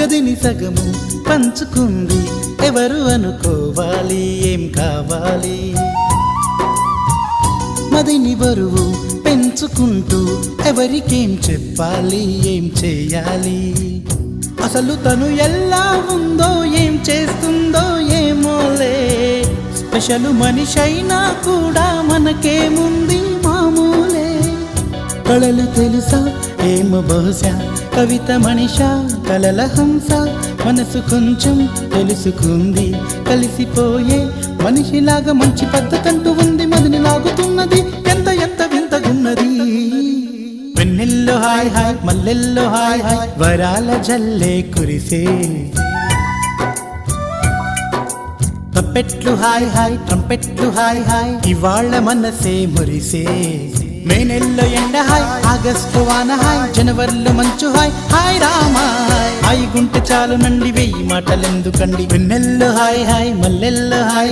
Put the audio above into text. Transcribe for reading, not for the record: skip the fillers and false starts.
గదిని సగము పంచుకుంది ఎవరు అనుకోవాలి ఏం కావాలి మదిని బరువు పెంచుకుంటూ ఎవరికేం చెప్పాలి ఏం చేయాలి అసలు తను ఎలా ఉందో ఏం చేస్తుందో ఏమోలే స్పెషల్ మనిషైనా కూడా మనకేముంది మామూలే కళలు తెలుసా ఏమో బహుశా కవిత మనిషా కలల హంస మనసు కొంచెం తెలుసుకుంది కలిసిపోయే మనిషిలాగా మంచి పద్ధతంటూ ఉంది మదిని లాగుతున్నది ఎంత ఎంత వింతగున్నది వెన్నెల్లో హాయ్ హాయ్ మల్లెల్లో హాయ్ హాయ్ వరాల జల్లే కురిసే తప్పెట్లు హాయ్ హాయ్ ట్రంపెట్లు హాయ్ హాయ్ ఇవాళ్ళ మనసే మురిసే మే నెల్లో ఎండ హాయ్ ఆగస్టు వాన హాయ్ జనవరిలో మంచు హాయ్ హాయ్ రామా హాయ్ గుంటె చాలు నండి 1000 మాటలెందుకండి వెన్నెల్లో హాయ్ హాయ్ మల్లెల్లో హాయ్